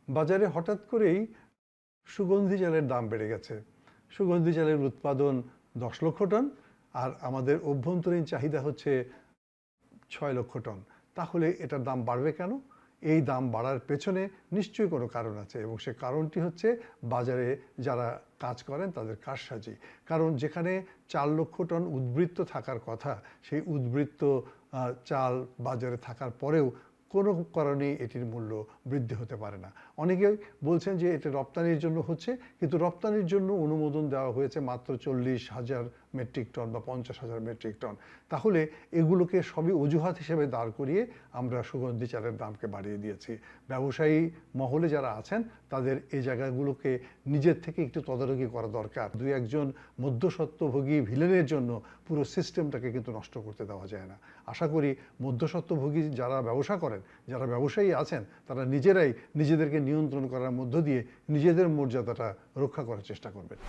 বাজারে হঠাৎ করেই সুগন্ধি চালের দাম বেড়ে গেছে। সুগন্ধি চালের উৎপাদন 10 লক্ষ টন, আর আমাদের অভ্যন্তরীণ চাহিদা হচ্ছে 6 লক্ষ টন। তাহলে এটার দাম বাড়বে কেন? এই দাম বাড়ার পেছনে নিশ্চয়ই কোনো কারণ আছে, এবং সে কারণটি হচ্ছে বাজারে যারা কাজ করেন তাদের কারসাজি। কারণ যেখানে 4 লক্ষ টন উদ্বৃত্ত থাকার কথা, সেই উদ্বৃত্ত চাল বাজারে থাকার পরেও কোনো কারণেই এটির মূল্য বৃদ্ধি হতে পারে না। অনেকে বলছেন যে এটা রপ্তানির জন্য হচ্ছে, কিন্তু রপ্তানির জন্য অনুমোদন দেওয়া হয়েছে মাত্র 40,000 মেট্রিক টন বা 50,000 মেট্রিক টন। তাহলে এগুলোকে সবই অজুহাত হিসেবে দাঁড় করিয়ে আমরা সুগন্ধি চালের দামকে বাড়িয়ে দিয়েছি। ব্যবসায়ী মহলে যারা আছেন তাদের এই জায়গাগুলোকে নিজের থেকে একটু তদারকি করা দরকার। দুই একজন মধ্যস্বত্বভোগী ভিলেনের জন্য পুরো সিস্টেমটাকে কিন্তু নষ্ট করতে দেওয়া যায় না। আশা করি মধ্যস্বত্বভোগী যারা ব্যবসা করেন, যারা ব্যবসায়ী আছেন, তারা নিজেরাই নিজেদেরকে নিয়ন্ত্রণ করার মধ্য দিয়ে নিজেদের মর্যাদাটা রক্ষা করার চেষ্টা করবেন।